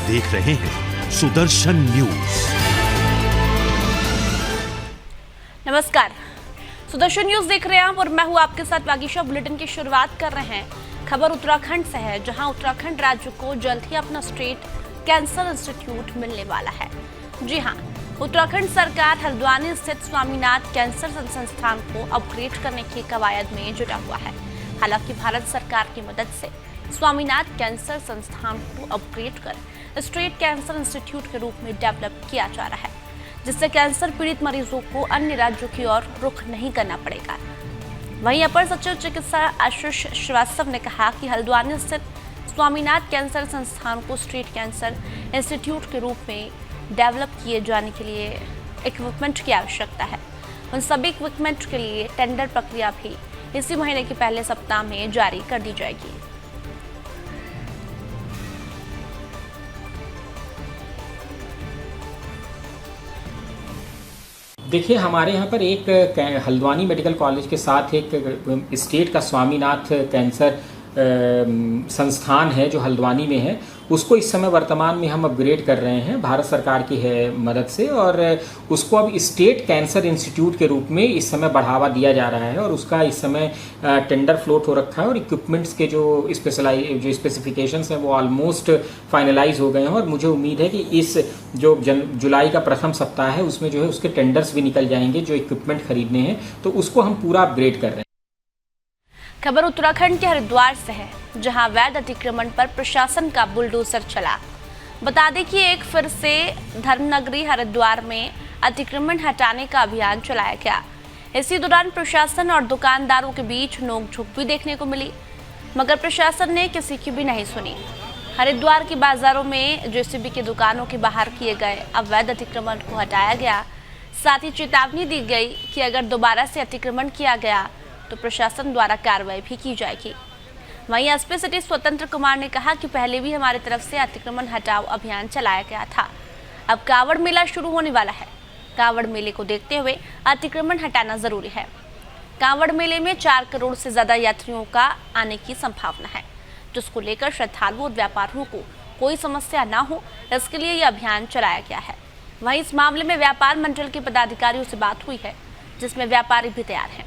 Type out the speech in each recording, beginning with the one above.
देख रहे हैं सुदर्शन न्यूज। नमस्कार, सुदर्शन न्यूज देख रहे हैं आप और मैं हूं आपके साथ वागीशा। बुलेटिन की शुरुआत कर रहे हैं। खबर उत्तराखंड से है, जहां उत्तराखंड राज्य को जल्द ही अपना स्टेट कैंसर इंस्टीट्यूट मिलने वाला है। जी हां, उत्तराखंड सरकार हल्द्वानी स्थित स्वामीनाथ कैंसर संस्थान को अपग्रेड करने की कवायद में जुटा हुआ है। हालांकि भारत सरकार की मदद से स्वामीनाथ कैंसर संस्थान को अपग्रेड कर स्टेट कैंसर इंस्टीट्यूट के रूप में डेवलप किया जा रहा है, जिससे कैंसर पीड़ित मरीजों को अन्य राज्यों की ओर रुख नहीं करना पड़ेगा। वहीं अपर सचिव चिकित्सा आशीष श्रीवास्तव ने कहा कि हल्द्वानी स्थित स्वामीनाथ कैंसर संस्थान को स्टेट कैंसर इंस्टीट्यूट के रूप में डेवलप किए जाने के लिए इक्विपमेंट की आवश्यकता है। उन सभी इक्विपमेंट के लिए टेंडर प्रक्रिया भी इसी महीने के पहले सप्ताह में जारी कर दी जाएगी। देखिए, हमारे यहाँ पर एक हल्द्वानी मेडिकल कॉलेज के साथ एक स्टेट का स्वामीनाथ कैंसर संस्थान है जो हल्द्वानी में है। उसको इस समय वर्तमान में हम अपग्रेड कर रहे हैं भारत सरकार की है मदद से, और उसको अब स्टेट कैंसर इंस्टीट्यूट के रूप में इस समय बढ़ावा दिया जा रहा है। और उसका इस समय टेंडर फ्लोट हो रखा है और इक्विपमेंट्स के जो स्पेसिफिकेशंस हैं वो ऑलमोस्ट फाइनलाइज हो गए हैं। और मुझे उम्मीद है कि इस जो जुलाई का प्रथम सप्ताह है उसमें जो है उसके टेंडर्स भी निकल जाएंगे जो इक्विपमेंट खरीदने हैं, तो उसको हम पूरा अपग्रेड कर रहे हैं। खबर उत्तराखंड के हरिद्वार से है, जहां अवैध अतिक्रमण पर प्रशासन का बुलडोजर चला। बता दें कि एक फिर से धर्मनगरी हरिद्वार में अतिक्रमण हटाने का अभियान चलाया गया। इसी दौरान प्रशासन और दुकानदारों के बीच नोकझोंक भी देखने को मिली, मगर प्रशासन ने किसी की भी नहीं सुनी। हरिद्वार के बाजारों में जेसीबी की दुकानों के बाहर किए गए अवैध अतिक्रमण को हटाया गया। साथ ही चेतावनी दी गई कि अगर दोबारा से अतिक्रमण किया गया तो प्रशासन द्वारा कार्रवाई भी की जाएगी। वहीं एसपी सिटी स्वतंत्र कुमार ने कहा कि पहले भी हमारी तरफ से अतिक्रमण हटाओ अभियान चलाया गया था। अब कांवड़ मेला शुरू होने वाला है। कांवड़ मेले को देखते हुए अतिक्रमण हटाना जरूरी है। कांवड़ मेले में 4 करोड़ से ज्यादा यात्रियों का आने की संभावना है, जिसको लेकर श्रद्धालुओं और व्यापारियों को कोई समस्या न हो, इसके लिए यह अभियान चलाया गया है। वहीं इस मामले में व्यापार मंडल के पदाधिकारियों से बात हुई है, जिसमें व्यापारी भी तैयार हैं।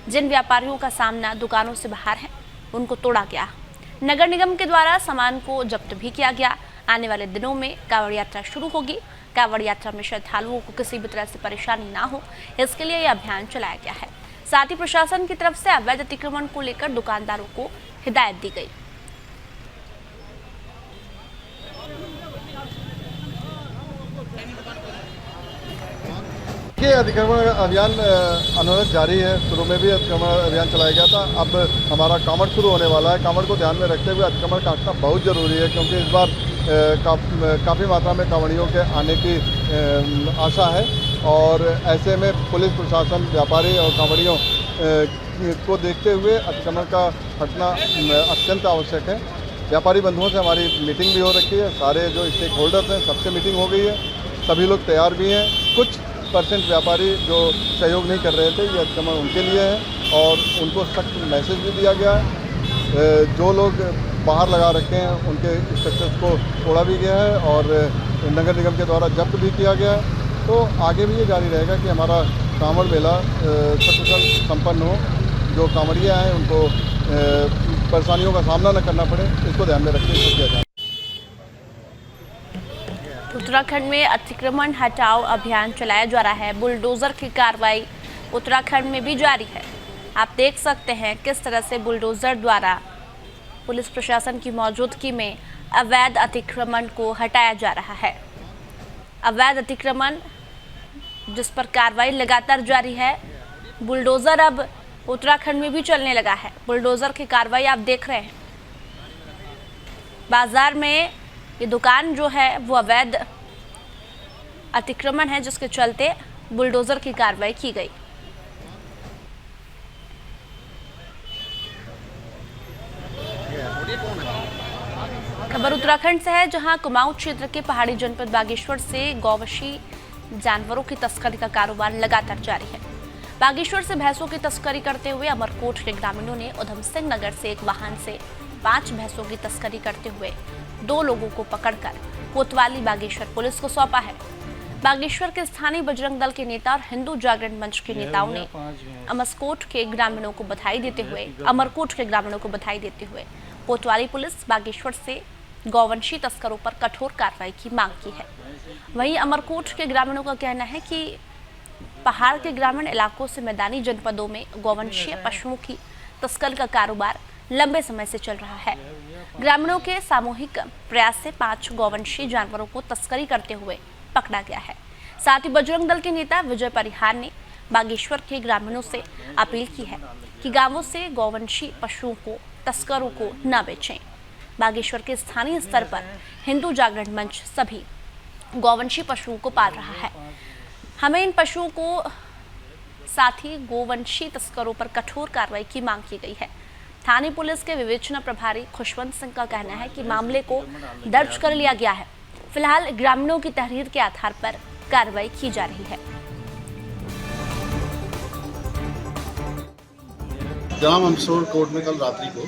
जिन व्यापारियों का सामना दुकानों से बाहर है उनको तोड़ा गया। नगर निगम के द्वारा सामान को जब्त भी किया गया। आने वाले दिनों में कांवड़ यात्रा शुरू होगी। कांवड़ यात्रा में श्रद्धालुओं को किसी भी तरह से परेशानी ना हो, इसके लिए यह अभियान चलाया गया है। साथ ही प्रशासन की तरफ से अवैध अतिक्रमण को लेकर दुकानदारों को हिदायत दी गई। अतिक्रमण अभियान अनवरत जारी है। शुरू में भी अतिक्रमण अभियान चलाया गया था। अब हमारा कांवड़ शुरू होने वाला है। कांवड़ को ध्यान में रखते हुए अतिक्रमण काटना बहुत ज़रूरी है, क्योंकि इस बार काफ़ी मात्रा में कांवड़ियों के आने की आशा है। और ऐसे में पुलिस प्रशासन, व्यापारी और कांवड़ियों को देखते हुए अतिक्रमण का हटना अत्यंत आवश्यक है। व्यापारी बंधुओं से हमारी मीटिंग भी हो रखी है। सारे जो स्टेक होल्डर्स हैं सबसे मीटिंग हो गई है। सभी लोग तैयार भी हैं। कुछ % व्यापारी जो सहयोग नहीं कर रहे थे, ये अतिक्रमण उनके लिए है और उनको सख्त मैसेज भी दिया गया है। जो लोग बाहर लगा रखे हैं उनके स्ट्रक्चर्स को तोड़ा भी गया है और नगर निगम के द्वारा जब्त भी किया गया है। तो आगे भी ये जारी रहेगा कि हमारा कांवड़ मेला सकुशल संपन्न हो। जो कांवड़िया हैं उनको परेशानियों का सामना न करना पड़े, इसको ध्यान में रखते हुए किया जाए। उत्तराखंड में अतिक्रमण हटाओ अभियान चलाया जा रहा है। बुलडोजर की कार्रवाई उत्तराखंड में भी जारी है। आप देख सकते हैं किस तरह से बुलडोजर द्वारा पुलिस प्रशासन की मौजूदगी में अवैध अतिक्रमण को हटाया जा रहा है। अवैध अतिक्रमण जिस पर कार्रवाई लगातार जारी है। बुलडोजर अब उत्तराखंड में भी चलने लगा है। बुलडोजर की कार्रवाई आप देख रहे हैं। बाजार में ये दुकान जो है वो अवैध अतिक्रमण है, जिसके चलते बुलडोजर की कार्रवाई की गई। खबर उत्तराखंड से है, जहां कुमाऊं क्षेत्र के पहाड़ी जनपद बागेश्वर से गौवशी जानवरों की तस्करी का कारोबार लगातार जारी है। बागेश्वर से भैंसों की तस्करी करते हुए अमरकोट के ग्रामीणों ने उधम सिंह नगर से एक वाहन से 5 भैंसों की तस्करी करते हुए 2 लोगों को पकड़कर कोतवाली बागेश्वर पुलिस को सौंपा है। बागेश्वर के स्थानीय बजरंग दल के नेता और हिंदू जागरण मंच के नेताओं ने अमरकोट के ग्रामीणों को बधाई देते हुए कोतवाली पुलिस बागेश्वर से गौवंशी तस्करों पर कठोर कार्रवाई की मांग की है। वहीं अमरकोट के ग्रामीणों का कहना है कि पहाड़ के ग्रामीण इलाकों से मैदानी जनपदों में गौवंशीय पशुओं की तस्करी का कारोबार लंबे समय से चल रहा है। ग्रामीणों के सामूहिक प्रयास से 5 गौवंशीय जानवरों को तस्करी करते हुए पकड़ा गया है। साथ ही बजरंग दल के नेता विजय परिहार ने बागेश्वर के ग्रामीणों से अपील की है कि गांवों से गौवंशी पशुओं को तस्करों को न बेचें। बागेश्वर के स्थानीय स्तर पर हिंदू जागरण मंच सभी गौवंशी पशुओं को पाल रहा है। हमें इन पशुओं को साथ ही गौवंशी तस्करों पर कठोर कार्रवाई की मांग की गई है। थाने पुलिस के विवेचना प्रभारी खुशवंत सिंह का कहना है कि मामले को दर्ज कर लिया गया है। फिलहाल ग्रामीणों की तहरीर के आधार पर कार्रवाई की जा रही है। ग्राम अमरकोट कोर्ट में कल रात्रि को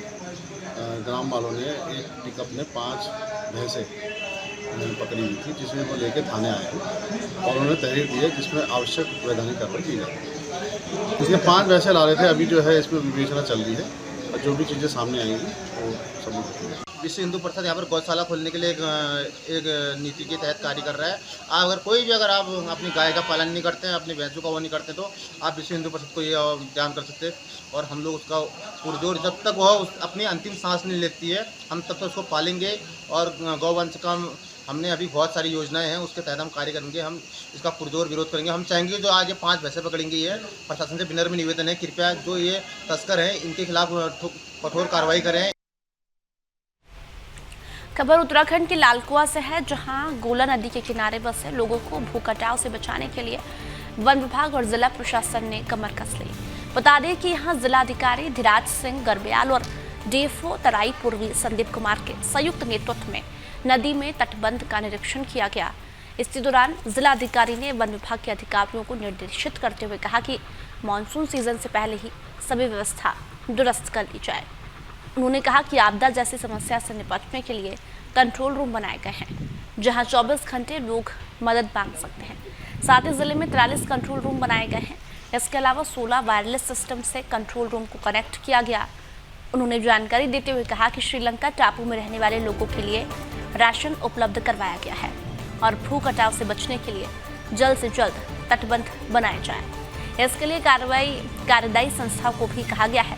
ग्राम वालों ने एक पिकअप में 5 भैंसें पकड़ी हुई थी, जिसमें वो लेके थाने आए हैं और उन्होंने तहरीर दी है जिसमें आवश्यक वैधानिक कार्रवाई की जाएगी। इसमें 5 भैंसें ला रहे थे, अभी जो है इसमें विवेचना चल रही है और जो भी चीज़ें सामने आएंगी वो सबूत होंगे। विश्व हिंदू परिषद यहाँ पर गौशाला खोलने के लिए एक नीति के तहत कार्य कर रहा है। अगर कोई भी अगर आप अपनी गाय का पालन नहीं करते हैं, अपनी भैंसों का वो नहीं करते, तो आप विश्व हिंदू परिषद को ये ध्यान कर सकते हैं और हम लोग उसका पुरजोर जब तक वह अपनी अंतिम सांस नहीं लेती है हम तब तक उसको पालेंगे। और गौवंश का हमने अभी बहुत सारी योजनाएं हैं, उसके तहत हम कार्य करेंगे। हम इसका पुरजोर विरोध करेंगे। हम चाहेंगे जो आज ये 5 भैंसें पकड़ेंगी है, प्रशासन से विनम्र निवेदन है, कृपया जो ये तस्कर हैं इनके खिलाफ कठोर कार्रवाई करें। खबर उत्तराखंड के लालकुआ से है, जहां गोला नदी के किनारे बसे लोगों को भूकटाव से बचाने के लिए वन विभाग और जिला प्रशासन ने कमर कस ली। बता दें कि यहां जिलाधिकारी धीराज सिंह गर्ब्याल और डीएफओ तराई पूर्वी संदीप कुमार के संयुक्त नेतृत्व में नदी में तटबंध का निरीक्षण किया गया। इसी दौरान जिलाधिकारी ने वन विभाग के अधिकारियों को निर्देशित करते हुए कहा कि मानसून सीजन से पहले ही सभी व्यवस्था दुरुस्त कर ली जाए। उन्होंने कहा कि आपदा जैसी समस्या से निपटने के लिए कंट्रोल रूम बनाए गए हैं, जहां 24 घंटे लोग मदद मांग सकते हैं। साथ ही जिले में 43 कंट्रोल रूम बनाए गए हैं। इसके अलावा 16 वायरलेस सिस्टम से कंट्रोल रूम को कनेक्ट किया गया। उन्होंने जानकारी देते हुए कहा कि श्रीलंका टापू में रहने वाले लोगों के लिए राशन उपलब्ध करवाया गया है और भू कटाव से बचने के लिए जल्द से जल्द तटबंध बनाए जाए। इसके लिए कार्यदायी संस्थाओं को भी कहा गया है।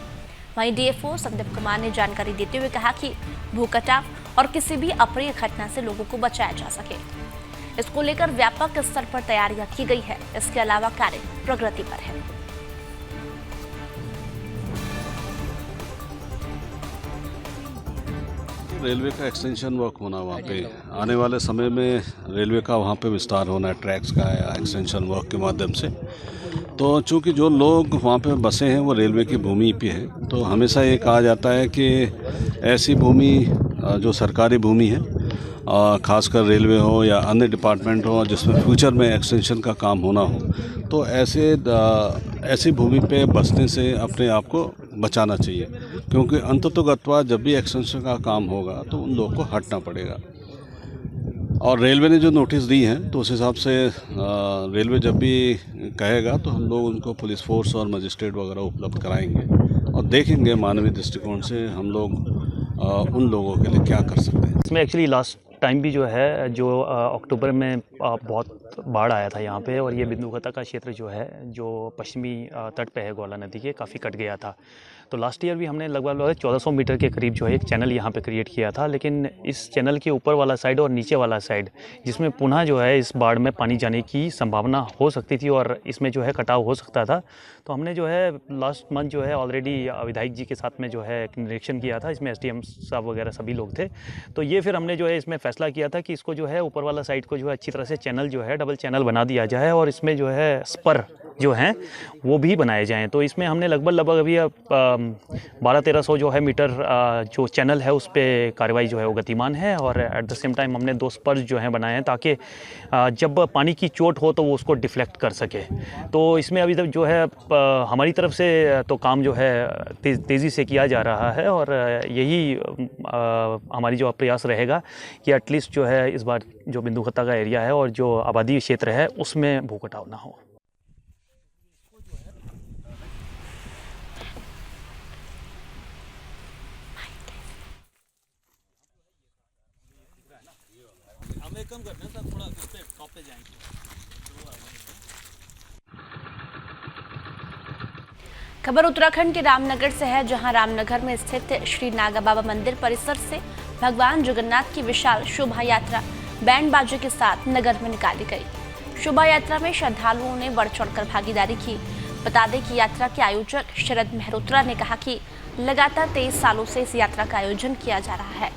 वहीं डीएफओ संदीप कुमार ने जानकारी देते हुए कहा कि भू कटाव और किसी भी अप्रिय घटना से लोगों को बचाया जा सके, इसको लेकर व्यापक स्तर पर तैयारियां की गई है। इसके अलावा कार्य प्रगति पर है। रेलवे का एक्सटेंशन वर्क होना वहाँ पे आने वाले समय में रेलवे का वहाँ पे विस्तार होना है, ट्रैक्स का या एक्सटेंशन वर्क के माध्यम से। तो चूँकि जो लोग वहाँ पे बसे हैं वो रेलवे की भूमि पे है, तो हमेशा ये कहा जाता है कि ऐसी भूमि जो सरकारी भूमि है, खासकर रेलवे हो या अन्य डिपार्टमेंट हो जिसमें फ्यूचर में एक्सटेंशन का काम होना हो, तो ऐसी भूमि पे बसने से अपने आप को बचाना चाहिए, क्योंकि अंततोगत्वा जब भी एक्सटेंशन का काम होगा तो उन लोगों को हटना पड़ेगा। और रेलवे ने जो नोटिस दी हैं तो उस हिसाब से रेलवे जब भी कहेगा तो हम लोग उनको पुलिस फोर्स और मजिस्ट्रेट वगैरह उपलब्ध कराएंगे और देखेंगे मानवीय दृष्टिकोण से हम लोग उन लोगों के लिए क्या कर सकते हैं। इसमें एक्चुअली लास्ट टाइम भी जो है जो अक्टूबर में बहुत बाढ़ आया था यहाँ पे, और ये बिंदुघट्टा का क्षेत्र जो है जो पश्चिमी तट पे है गोला नदी के, काफ़ी कट गया था। तो लास्ट ईयर भी हमने लगभग 1400 मीटर के करीब जो है एक चैनल यहाँ पे क्रिएट किया था, लेकिन इस चैनल के ऊपर वाला साइड और नीचे वाला साइड जिसमें पुनः जो है इस बाढ़ में पानी जाने की संभावना हो सकती थी और इसमें जो है कटाव हो सकता था। तो हमने जो है लास्ट मंथ जो है ऑलरेडी विधायक जी के साथ में जो है एक निरीक्षण किया था, इसमें SDM साहब वगैरह सभी लोग थे। तो ये फिर हमने जो है इसमें फैसला किया था कि इसको जो है ऊपर वाला साइड को जो है अच्छी तरह से चैनल जो है डबल चैनल बना दिया जाए और इसमें जो है स्पर जो हैं वो भी बनाए जाएं। तो इसमें हमने लगभग अभी 1200-1300 जो है मीटर जो चैनल है उस पर कार्रवाई जो है वो गतिमान है, और एट द सेम टाइम हमने 2 स्पर्ज जो हैं बनाए हैं ताकि जब पानी की चोट हो तो वो उसको डिफ्लेक्ट कर सके। तो इसमें अभी तक जो है हमारी तरफ से तो काम जो है तेज़ी से किया जा रहा है, और यही हमारी जो प्रयास रहेगा कि एटलीस्ट जो है इस बार जो बिंदु खत्ता का एरिया है और जो आबादी क्षेत्र है उसमें भू कटाव ना हो। कम करना है सर, थोड़ा उस पे टॉप पे जाएंगे। खबर उत्तराखंड के रामनगर से है, जहां रामनगर में स्थित श्री नागा बाबा मंदिर परिसर से भगवान जगन्नाथ की विशाल शोभा यात्रा बैंड बाजे के साथ नगर में निकाली गई। शोभा यात्रा में श्रद्धालुओं ने बढ़ चढ़कर भागीदारी की। बता दें कि यात्रा के आयोजक शरद मेहरोत्रा ने कहा कि लगातार 23 सालों से इस यात्रा का आयोजन किया जा रहा है।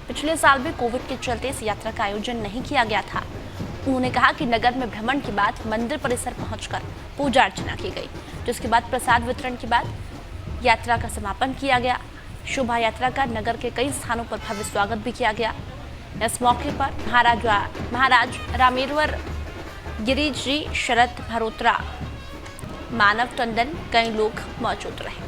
पिछले साल भी कोविड के चलते इस यात्रा का आयोजन नहीं किया गया था। उन्होंने कहा कि नगर में भ्रमण के बाद मंदिर परिसर पहुंचकर पूजा अर्चना की गई, जिसके बाद प्रसाद वितरण के बाद यात्रा का समापन किया गया। शोभा यात्रा का नगर के कई स्थानों पर भव्य स्वागत भी किया गया। इस मौके पर महाराज रामेश्वर गिरीश जी, शरद मेहरोत्रा, मानव टंडन, कई लोग मौजूद रहे।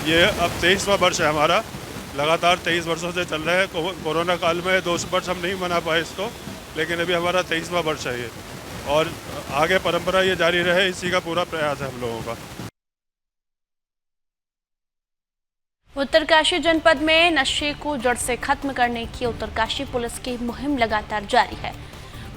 ये अब 23वां वर्ष है हमारा, लगातार 23 वर्षों से चल रहा है। कोरोना काल में 2 वर्ष हम नहीं मना पाए इसको, लेकिन अभी हमारा 23वां वर्ष है ये, और आगे परंपरा ये जारी रहे, इसी का पूरा प्रयास है हम लोगों का। उत्तरकाशी जनपद में नशे को जड़ से खत्म करने की उत्तरकाशी पुलिस की मुहिम लगातार जारी है।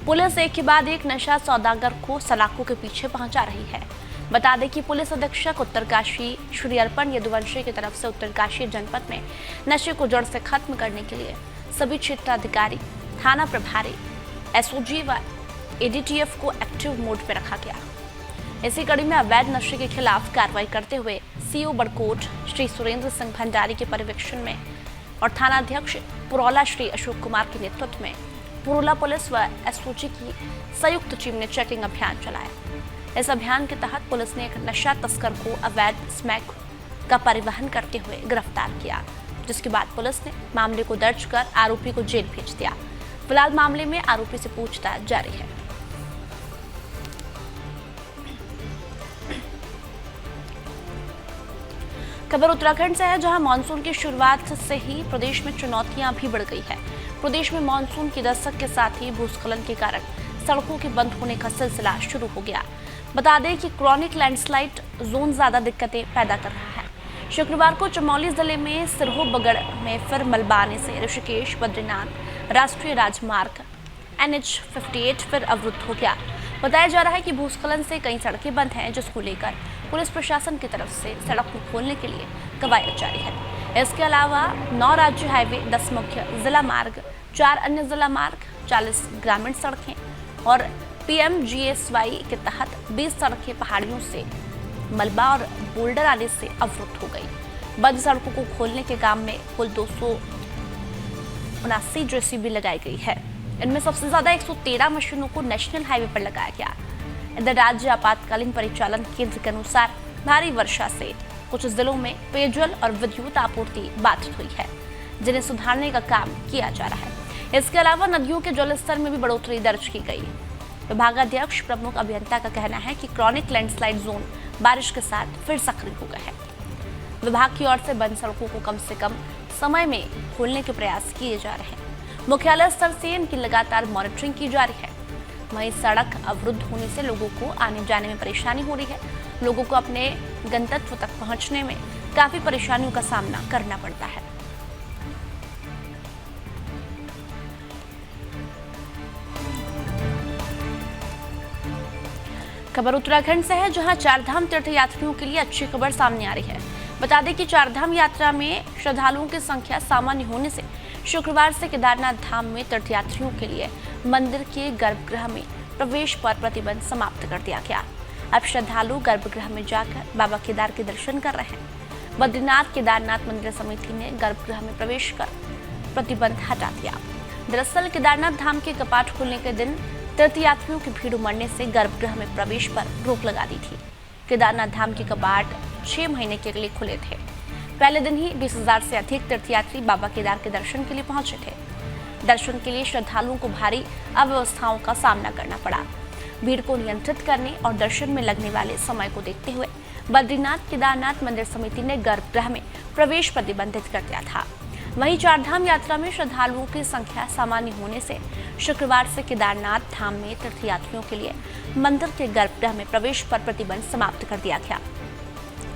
पुलिस एक के बाद एक नशा सौदागर को सलाखों के पीछे पहुंचा रही है। बता दें कि पुलिस अधीक्षक उत्तरकाशी श्री अर्पण यदुवंशी की तरफ से उत्तरकाशी जनपद में नशे को जड़ से खत्म करने के लिए सभी क्षेत्राधिकारी, थाना प्रभारी, एसओजी व एडीटीएफ को एक्टिव मोड पर रखा गया। इसी कड़ी में अवैध नशे के खिलाफ कार्रवाई करते हुए सीओ बड़कोट श्री सुरेंद्र सिंह भंडारी के पर्यवेक्षण में और थानाध्यक्ष पुरौला श्री अशोक कुमार के नेतृत्व में पुरौला पुलिस व एसओजी की संयुक्त टीम ने चेकिंग अभियान चलाया। इस अभियान के तहत पुलिस ने एक नशा तस्कर को अवैध स्मैक का परिवहन करते हुए गिरफ्तार किया, जिसके बाद पुलिस ने मामले को दर्ज कर आरोपी को जेल भेज दिया। फिलहाल मामले में आरोपी से पूछताछ जारी है। खबर उत्तराखंड से है, जहां मानसून की शुरुआत से ही प्रदेश में चुनौतियां भी बढ़ गई है। प्रदेश में मानसून की दस्तक के साथ ही भूस्खलन के कारण सड़कों के बंद होने का सिलसिला शुरू हो गया। बता दें कि क्रॉनिक लैंडस्लाइड जोन ज्यादा दिक्कतें पैदा कर रहा है। शुक्रवार को चमोली जिले में सिरहो बगड़ में फिर मलबा आने से ऋषिकेश बद्रीनाथ राष्ट्रीय राजमार्ग NH58 फिर अवरुद्ध हो गया। बताया जा रहा है कि भूस्खलन से कई सड़कें बंद हैं, जिसको लेकर पुलिस प्रशासन की तरफ से सड़क को खोलने के लिए कवायद जारी है। इसके अलावा 9 राज्य हाईवे, 10 मुख्य जिला मार्ग, 4 अन्य जिला मार्ग, 40 ग्रामीण सड़कें और PMGSY के तहत 20 सड़कें पहाड़ियों से मलबा और बोल्डर आने से अवरुद्ध हो गई। बंद सड़कों को खोलने के काम में कुल 279 JCB लगाई गई है। इनमें सबसे ज्यादा 113 मशीनों को नेशनल हाईवे पर लगाया गया। इधर राज्य आपातकालीन परिचालन केंद्र के अनुसार भारी वर्षा से कुछ जिलों में पेयजल और विद्युत आपूर्ति बाधित हुई है, जिन्हें सुधारने का काम किया जा रहा है। इसके अलावा नदियों के जलस्तर में भी बढ़ोतरी दर्ज की गई। विभागाध्यक्ष प्रमुख अभियंता का कहना है कि क्रॉनिक लैंडस्लाइड जोन बारिश के साथ फिर सक्रिय हो गए हैं। विभाग की ओर से बंद सड़कों को कम से कम समय में खोलने के प्रयास किए जा रहे हैं। मुख्यालय स्तर से इनकी लगातार मॉनिटरिंग की जा रही है। वहीं सड़क अवरुद्ध होने से लोगों को आने जाने में परेशानी हो रही है। लोगों को अपने गंतव्य तक पहुंचने में काफी परेशानियों का सामना करना पड़ता है। खबर उत्तराखंड से है, जहां चारधाम तीर्थयात्रियों के लिए अच्छी खबर सामने आ रही है। बता दें कि चारधाम यात्रा में श्रद्धालुओं की संख्या सामान्य होने से शुक्रवार से केदारनाथ धाम में तीर्थयात्रियों के लिए मंदिर के गर्भगृह में प्रवेश पर प्रतिबंध समाप्त कर दिया गया। अब श्रद्धालु गर्भगृह में जाकर बाबा केदार के दर्शन कर रहे हैं। बद्रीनाथ केदारनाथ मंदिर समिति ने गर्भगृह में प्रवेश कर प्रतिबंध हटा दिया। दरअसल केदारनाथ धाम के कपाट खुलने के दिन तीर्थयात्रियों की भीड़ उमड़ने से गर्भगृह में प्रवेश पर रोक लगा दी थी। केदारनाथ धाम के कपाट 6 महीने के लिए खुले थे। पहले दिन ही 20,000 से अधिक तीर्थयात्री बाबा केदार के दर्शन के लिए पहुंचे थे। दर्शन के लिए श्रद्धालुओं को भारी अव्यवस्थाओं का सामना करना पड़ा। भीड़ को नियंत्रित करने और दर्शन में लगने वाले समय को देखते हुए बद्रीनाथ केदारनाथ मंदिर समिति ने गर्भगृह में प्रवेश प्रतिबंधित कर दिया था। वहीं चारधाम यात्रा में श्रद्धालुओं की संख्या सामान्य होने से शुक्रवार से केदारनाथ धाम में तीर्थयात्रियों के लिए मंदिर के गर्भगृह में प्रवेश पर प्रतिबंध समाप्त कर दिया गया।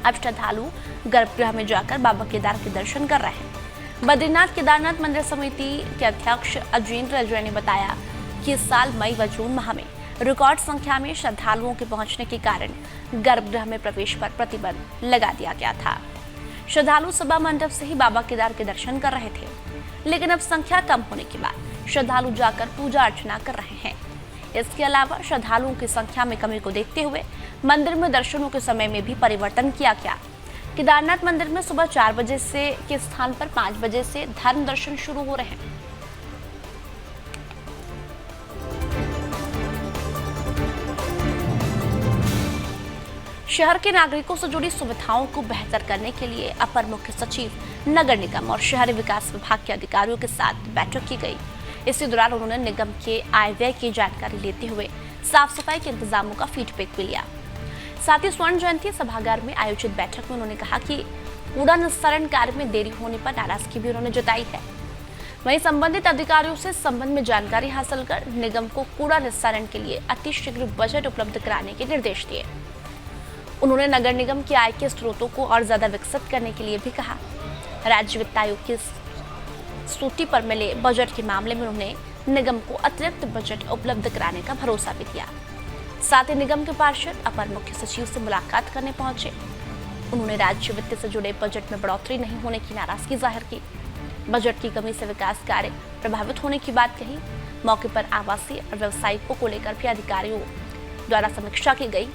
अब श्रद्धालु गर्भगृह में जाकर बाबा केदार के दर्शन कर रहे हैं। बद्रीनाथ केदारनाथ मंदिर समिति के अध्यक्ष अजेंद्र अजय ने बताया कि इस साल मई व जून माह में रिकॉर्ड संख्या में श्रद्धालुओं के पहुंचने के कारण गर्भगृह में प्रवेश पर प्रतिबंध लगा दिया गया था। श्रद्धालु सभा मंडप से ही बाबा केदार के दर्शन कर रहे थे, लेकिन अब संख्या कम होने के बाद श्रद्धालु जाकर पूजा अर्चना कर रहे हैं। इसके अलावा श्रद्धालुओं की संख्या में कमी को देखते हुए मंदिर में दर्शनों के समय में भी परिवर्तन किया गया। केदारनाथ मंदिर में सुबह 4 बजे से के स्थान पर 5 बजे से धर्म दर्शन शुरू हो रहे हैं। शहर के नागरिकों से जुड़ी सुविधाओं को बेहतर करने के लिए अपर मुख्य सचिव नगर निगम और शहरी विकास विभाग के अधिकारियों के साथ बैठक की गई। इसी दौरान उन्होंने निगम के आय व्यय की जानकारी लेते हुए साफ सफाई के इंतजामों का फीडबैक भी लिया। साथ ही स्वर्ण जयंती सभागार में आयोजित बैठक में उन्होंने कहा कि कूड़ा निस्तारण कार्य में देरी होने पर नाराजगी भी उन्होंने जताई है। वहीं संबंधित अधिकारियों से संबंध में जानकारी हासिल कर निगम को कूड़ा निस्तारण के लिए अतिशीघ्र बजट उपलब्ध कराने के निर्देश दिए। उन्होंने नगर निगम की आय के स्रोतों को और ज्यादा विकसित करने के लिए भी कहा। राज्य वित्त आयोग की सूची पर मिले बजट के मामले में उन्होंने निगम को अतिरिक्त बजट उपलब्ध कराने का भरोसा भी दिया। साथ ही निगम के पार्षद अपर मुख्य सचिव से मुलाकात करने पहुंचे। उन्होंने राज्य वित्त से जुड़े बजट में बढ़ोतरी नहीं होने की नाराजगी जाहिर की। बजट की कमी से विकास कार्य प्रभावित होने की बात कही। मौके पर आवासीय और व्यावसायिकों को लेकर भी अधिकारियों द्वारा समीक्षा की गई।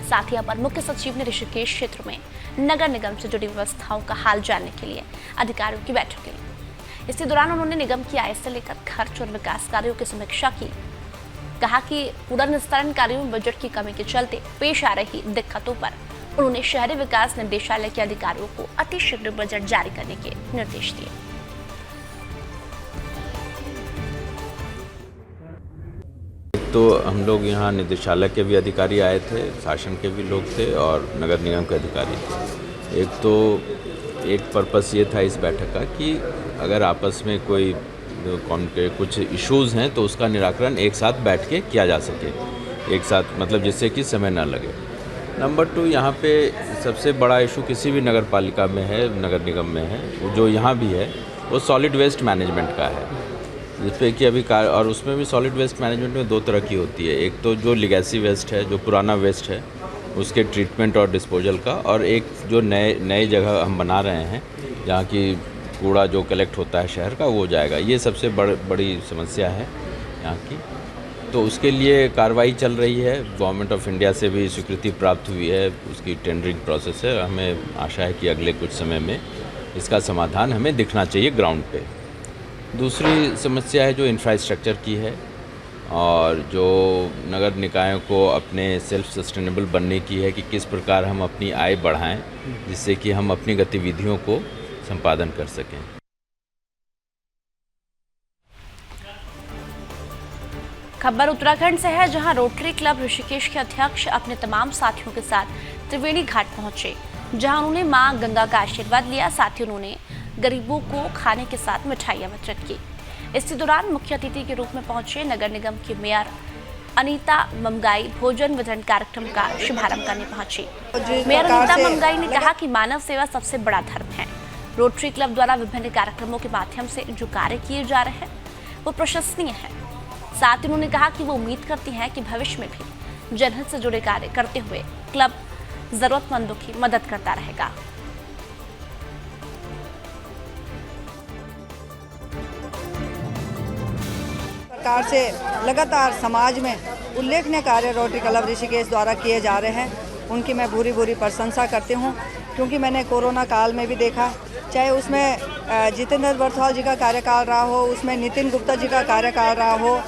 साथ ही अपर मुख्य सचिव ने ऋषिकेश क्षेत्र में नगर निगम से जुड़ी व्यवस्थाओं का हाल जानने के लिए अधिकारियों की बैठक ली। इसी दौरान उन्होंने निगम की आय से लेकर खर्च और विकास कार्यों की समीक्षा की। कहा कि कूड़ा निस्तारण कार्यों में बजट की कमी के चलते पेश आ रही दिक्कतों पर उन्होंने शहरी विकास निदेशालय के अधिकारियों को अतिशीघ्र बजट जारी करने के निर्देश दिए। तो हम लोग यहाँ निदेशालय के भी अधिकारी आए थे, शासन के भी लोग थे और नगर निगम के अधिकारी थे। एक पर्पस ये था इस बैठक का कि अगर आपस में कोई कुछ इश्यूज़ हैं तो उसका निराकरण एक साथ बैठ के किया जा सके, एक साथ मतलब जिससे कि समय ना लगे। नंबर 2, यहाँ पे सबसे बड़ा इशू किसी भी नगर पालिका में है, नगर निगम में है, जो यहाँ भी है, वो सॉलिड वेस्ट मैनेजमेंट का है, जिसपे कि अभी और उसमें भी सॉलिड वेस्ट मैनेजमेंट में 2 तरह की होती है। एक तो जो लिगेसी वेस्ट है, जो पुराना वेस्ट है, उसके ट्रीटमेंट और डिस्पोजल का, और एक जो नए जगह हम बना रहे हैं जहाँ की कूड़ा जो कलेक्ट होता है शहर का, वो जाएगा। ये सबसे बड़ी समस्या है यहाँ की। तो उसके लिए कार्रवाई चल रही है। गवर्नमेंट ऑफ इंडिया से भी स्वीकृति प्राप्त हुई है, उसकी टेंडरिंग प्रोसेस है। हमें आशा है कि अगले कुछ समय में इसका समाधान हमें दिखना चाहिए ग्राउंड पे। दूसरी समस्या है जो इंफ्रास्ट्रक्चर की है और जो नगर निकायों को अपने सेल्फ सस्टेनेबल बनने की है कि किस प्रकार हम अपनी आय बढ़ाएं जिससे कि हम अपनी गतिविधियों को संपादन कर सकें। खबर उत्तराखंड से है, जहां रोटरी क्लब ऋषिकेश के अध्यक्ष अपने तमाम साथियों के साथ त्रिवेणी घाट पहुंचे, जहां उन्होंने मां गंगा का आशीर्वाद लिया। साथ ही उन्होंने गरीबों को खाने के साथ मिठाइयां वितरित की। इसी दौरान मुख्य अतिथि के रूप में पहुंचे नगर निगम की मेयर अनीता ममगाई भोजन वितरण कार्यक्रम का शुभारंभ करने पहुंची। मेयर अनीता ममगाई ने कहा कि मानव सेवा सबसे बड़ा धर्म है। रोटरी क्लब द्वारा विभिन्न कार्यक्रमों के माध्यम से जो कार्य किए जा रहे हैं वो प्रशंसनीय है। साथ ही उन्होंने कहा कि वो उम्मीद करती हैं कि भविष्य में भी जनहित से जुड़े कार्य करते हुए क्लब जरूरतमंदों की मदद करता रहेगा। सरकार से लगातार समाज में उल्लेखनीय कार्य रोटरी क्लब ऋषिकेश द्वारा किए जा रहे हैं, उनकी मैं भूरी भूरी प्रशंसा करती हूं, क्योंकि मैंने कोरोना काल में भी देखा, चाहे उसमें जितेंद्र बरथवाल जी का कार्यकाल रहा हो, उसमें नितिन गुप्ता जी का कार्यकाल रहा हो,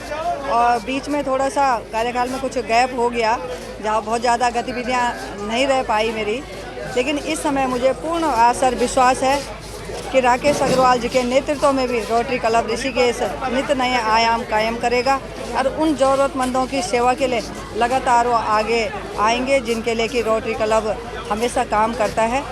और बीच में थोड़ा सा कार्यकाल में कुछ गैप हो गया जहाँ बहुत ज़्यादा गतिविधियाँ नहीं रह पाई मेरी। लेकिन इस समय मुझे पूर्ण आशा और विश्वास है कि राकेश अग्रवाल जी के नेतृत्व में भी रोटरी क्लब ऋषिकेश नित नए आयाम कायम करेगा और उन ज़रूरतमंदों की सेवा के लिए लगातार वो आगे आएंगे जिनके लिए कि रोटरी क्लब हमेशा काम करता है।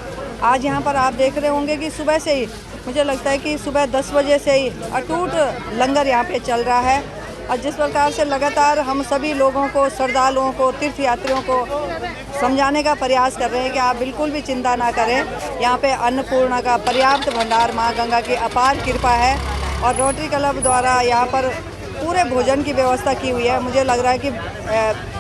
आज यहाँ पर आप देख रहे होंगे कि सुबह से ही मुझे लगता है कि सुबह 10 बजे से ही अटूट लंगर यहाँ पे चल रहा है, और जिस प्रकार से लगातार हम सभी लोगों को, श्रद्धालुओं को, तीर्थयात्रियों को समझाने का प्रयास कर रहे हैं कि आप बिल्कुल भी चिंता ना करें। यहाँ पे अन्नपूर्णा का पर्याप्त भंडार, माँ गंगा की अपार कृपा है, और रोटरी क्लब द्वारा यहाँ पर पूरे भोजन की व्यवस्था की हुई है। मुझे लग रहा है कि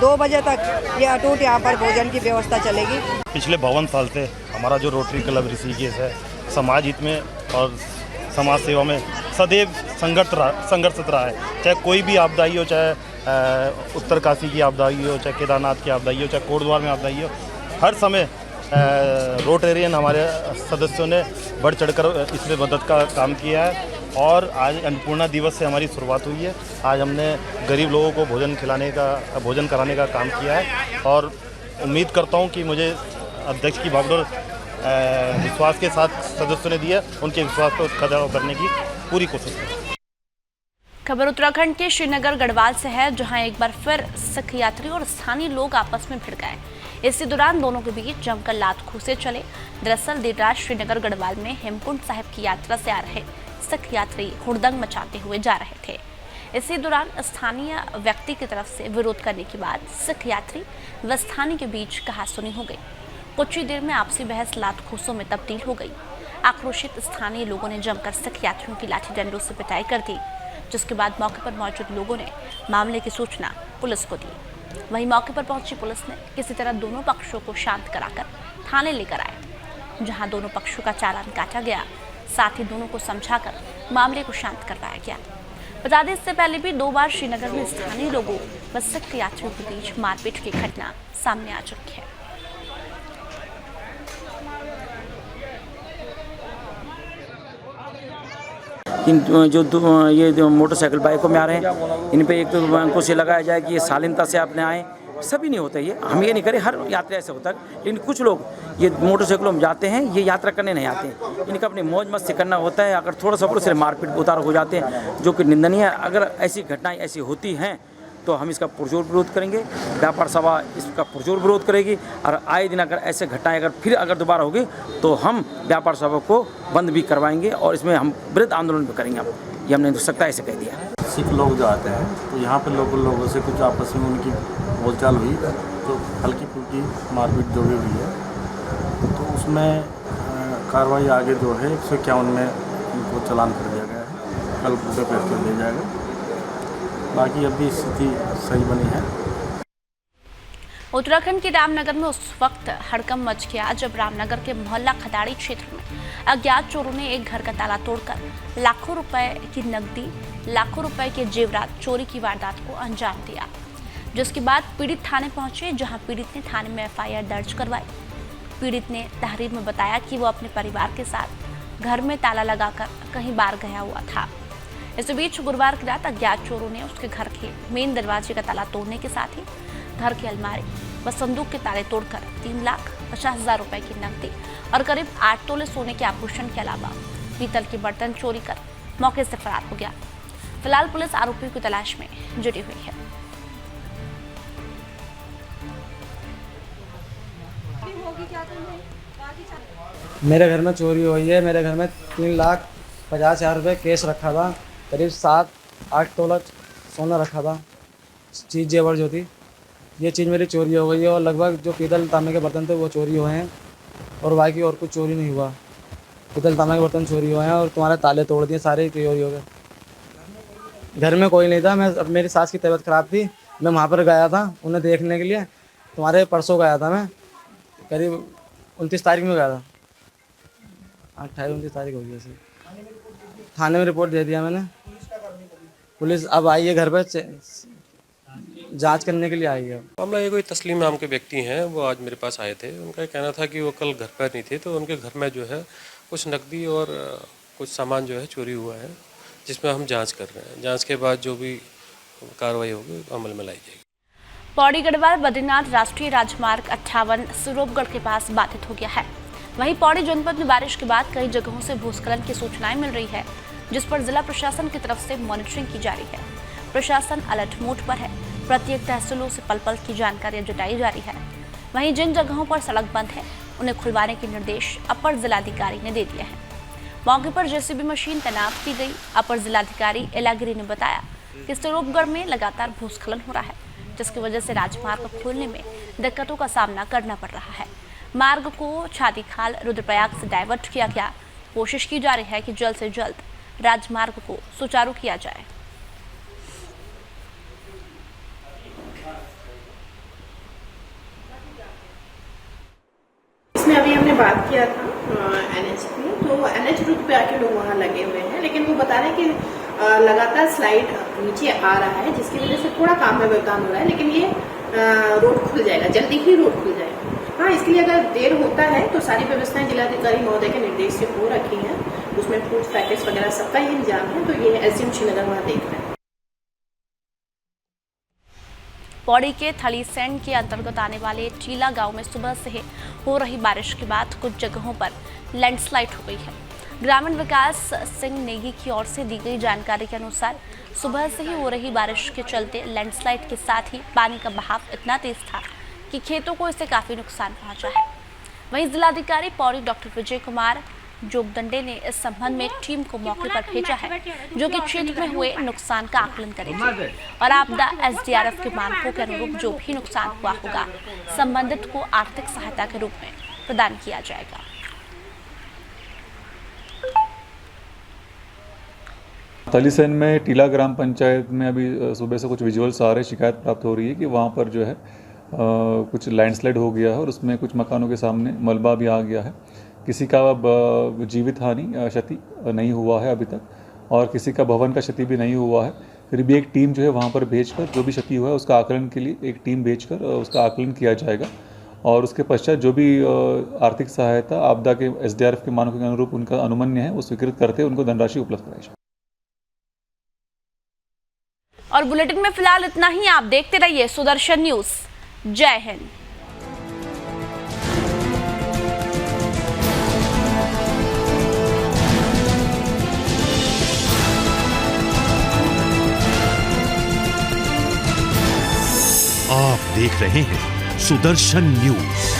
2 बजे तक ये अटूट यहाँ पर भोजन की व्यवस्था चलेगी। पिछले 52 साल से हमारा जो रोटरी क्लब ऋषिकेश है समाज हित में और समाज सेवा में सदैव संघर्षरत रहा है। चाहे कोई भी आपदाई हो, चाहे उत्तरकाशी की आपदाई हो, चाहे केदारनाथ की आपदाई हो, चाहे कोटद्वार में आपदाई हो, हर समय रोटेरियन हमारे सदस्यों ने बढ़ चढ़कर इसमें मदद का काम किया है। और आज अन्नपूर्णा दिवस से हमारी शुरुआत हुई है। आज हमने गरीब लोगों को भोजन कराने का काम किया है, और उम्मीद करता हूं कि मुझे अध्यक्ष की बागडोर विश्वास के साथ सदस्यों ने दिया, उनके विश्वास को खरा करने की पूरी कोशिश करें। खबर उत्तराखंड के श्रीनगर गढ़वाल से है, जहां एक बार फिर सिख यात्री और स्थानीय लोग आपस में भिड़ गए। इसी दौरान दोनों के बीच जमकर लात घूंसे चले। दरअसल देर रात श्रीनगर गढ़वाल में हेमकुंड साहिब की यात्रा से आ रहे सिख यात्री हुड़दंग मचाते हुए जा रहे थे। इसी दौरान स्थानीय व्यक्ति की तरफ से विरोध करने के बाद सिख यात्री व स्थानीय के बीच कहासुनी हो गई। कुछ ही देर में आपसी बहस लात घूंसों में तब्दील हो गई। आक्रोशित स्थानीय लोगों ने जमकर सिख यात्रियों की लाठी डंडों से पिटाई कर दी, जिसके बाद मौके पर मौजूद लोगों ने मामले की सूचना पुलिस को दी। वहीं मौके पर पहुंची पुलिस ने किसी तरह दोनों पक्षों को शांत कराकर थाने लेकर आए, जहां दोनों पक्षों का चालान काटा गया। साथ ही दोनों को समझाकर मामले को शांत करवाया गया। बता दें, इससे पहले भी 2 बार श्रीनगर में स्थानीय लोगों व सिख यात्रियों के बीच मारपीट की घटना सामने आ चुकी है। ये मोटरसाइकिल बाइकों में आ रहे हैं, इन पे एक तो अंकुश लगाया जाए कि ये शालीनता से आपने आए। सभी नहीं होता, ये हम ये नहीं करें, हर यात्रा ऐसे होता है। लेकिन कुछ लोग ये मोटरसाइकिलों में जाते हैं, ये यात्रा करने नहीं आते हैं। इनका अपनी मौज मस्ती करना होता है। अगर थोड़ा सा पुलिस से मारपीट उतार हो जाते हैं, जो कि निंदनीय है। अगर ऐसी घटनाएं ऐसी होती हैं तो हम इसका पुरजोर विरोध करेंगे। व्यापार सभा इसका पुरजोर विरोध करेगी, और आए दिन अगर ऐसे घटनाएं अगर दोबारा होगी तो हम व्यापार सभा को बंद भी करवाएंगे, और इसमें हम वृहद आंदोलन भी करेंगे। ये हमने हो सकता है ऐसे कह दिया। सिख लोग जो आते हैं तो यहाँ पर लोगों से कुछ आपस में उनकी बोलचाल हुई, तो हल्की फुल्की मारपीट जो भी हुई है, तो उसमें कार्रवाई आगे जो है 151 में उनको चालान कर दिया गया है। कल पूरे पेश कर दिया जाएगा। बाकी अभी स्थिति सही बनी है। उत्तराखंड के रामनगर में उस वक्त हड़कंप मच गया जब रामनगर के मोहल्ला खदाड़ी क्षेत्र में अज्ञात चोरों ने एक घर का ताला तोड़कर लाखों रुपए की नकदी, लाखों रुपए के जेवरात चोरी की वारदात को अंजाम दिया। जिसके बाद पीड़ित थाने पहुंचे, जहां पीड़ित ने थाने में एफआईआर दर्ज करवाई। पीड़ित ने तहरीर में बताया कि वो अपने परिवार के साथ घर में ताला लगाकर कहीं बाहर गया हुआ था। इस बीच गुरुवार की रात अज्ञात चोरों ने उसके घर के मेन दरवाजे का ताला तोड़ने के साथ ही घर की अलमारी व संदूक के ताले तोड़कर 3,50,000 रुपए की नकदी और करीब 8 तोले सोने के आभूषण के अलावा पीतल के बर्तन चोरी कर मौके से फरार हो गया। फिलहाल पुलिस आरोपियों की तलाश में जुटी हुई है। मेरे घर में चोरी हुई है। मेरे घर में 3,50,000 रुपये कैश रखा था, करीब 7-8 तोला सोना रखा था, चीज़ जेवर जो थी, ये चीज़ मेरी चोरी हो गई है। और लगभग जो पीतल तांबे के बर्तन थे वो चोरी हुए हैं, और बाकी और कुछ चोरी नहीं हुआ। पीतल तांबे के बर्तन चोरी हुए हैं, और तुम्हारे ताले तोड़ दिए, सारे चोरी हो गए। घर में कोई नहीं था। मेरी सास की तबीयत ख़राब थी, मैं वहाँ पर गया था उन्हें देखने के लिए। तुम्हारे परसों गया था, मैं करीब 29 तारीख में गया था, 28-29 तारीख हो गई ऐसे। थाने में रिपोर्ट दे दिया मैंने। पुलिस अब आई है घर पर, जांच करने के लिए आई है। मामला ये कोई तस्लीम नाम के व्यक्ति हैं, वो आज मेरे पास आए थे। उनका कहना था कि वो कल घर पर नहीं थे, तो उनके घर में जो है कुछ नकदी और कुछ सामान जो है चोरी हुआ है, जिसमें हम जांच कर रहे हैं। जांच के बाद जो भी कार्रवाई होगी अमल में लाई जाएगी। पौड़ी गढ़वाल बद्रीनाथ राष्ट्रीय राजमार्ग 58 स्वरूपगढ़ के पास बाधित हो गया है। वहीं पौड़ी जनपद में बारिश के बाद कई जगहों से भूस्खलन की सूचनाएं मिल रही है, जिस पर जिला प्रशासन की तरफ से मॉनिटरिंग की जा रही है। प्रशासन अलर्ट मोड पर है। प्रत्येक तहसीलों से पल पल की जानकारियां जुटाई जा रही है। वहीं जिन जगहों पर सड़क बंद है उन्हें खुलवाने के निर्देश अपर जिलाधिकारी ने दे दिए हैं। मौके पर जेसीबी मशीन तैनात की गई। अपर जिलाधिकारी एलागिरी ने बताया कि स्वरूपगढ़ में लगातार भूस्खलन हो रहा है, जिसकी वजह से राजमार्ग खोलने में दिक्कतों का सामना करना पड़ रहा है। मार्ग को छातीखाल रुद्रप्रयाग से डाइवर्ट किया गया। कोशिश की जा रही है कि जल्द से जल्द राजमार्ग को सुचारू किया जाए। इसमें अभी हमने बात किया था एनएच की, तो एनएच रूट पे आके लोग वहाँ लगे हुए हैं, लेकिन वो बता रहे हैं कि लगातार स्लाइड नीचे आ रहा है, जिसकी वजह से थोड़ा काम में व्यवधान हो रहा है, लेकिन ये रोड खुल जाएगा, जल्दी ही रोड खुल जाएगा। हाँ, इसके लिए अगर देर होता है तो सारी व्यवस्थाएं जिलाधिकारी महोदय के निर्देश से हो रखी हैं, उसमें फूड पैकेट्स वगैरह सबका ही इंतजाम है, तो ये एसडीएम श्रीनगर वहाँ देख रहे हैं। पौड़ी के थलीसैंड के अंतर्गत आने वाले चीला गांव में सुबह से हो रही बारिश के बाद कुछ जगहों पर लैंडस्लाइड हो गई है। ग्रामीण विकास सिंह नेगी की ओर से दी गई जानकारी के अनुसार सुबह से ही हो रही बारिश के चलते लैंडस्लाइड के साथ ही पानी का बहाव इतना तेज था कि खेतों को इससे काफी नुकसान पहुंचा है। वहीं जिलाधिकारी पौड़ी डॉक्टर विजय कुमार जोगदंडे ने इस संबंध में एक टीम को मौके पर भेजा है, जो कि क्षेत्र में हुए नुकसान का आकलन करेगी और आपदा एसडीआरएफ के मानकों के अनुरूप जो भी नुकसान हुआ होगा संबंधित को आर्थिक सहायता के रूप में प्रदान किया जाएगा। थलीसैंड में टीला ग्राम पंचायत में अभी सुबह से कुछ विजुअल्स आ रहे, शिकायत प्राप्त हो रही है कि वहाँ पर जो है कुछ लैंडस्लाइड हो गया है और उसमें कुछ मकानों के सामने मलबा भी आ गया है। किसी का जीवित हानि क्षति नहीं हुआ है अभी तक और किसी का भवन का क्षति भी नहीं हुआ है। फिर भी एक टीम जो है वहाँ पर भेजकर जो भी क्षति हुआ है उसका आकलन के लिए एक टीम भेजकर उसका आकलन किया जाएगा और उसके पश्चात जो भी आर्थिक सहायता आपदा के एसडीआरएफ के मानकों के अनुरूप उनका अनुमन्य है वो स्वीकृत करते उनको धनराशि उपलब्ध कराई जाए। और बुलेटिन में फिलहाल इतना ही। आप देखते रहिए सुदर्शन न्यूज। जय हिंद। आप देख रहे हैं सुदर्शन न्यूज।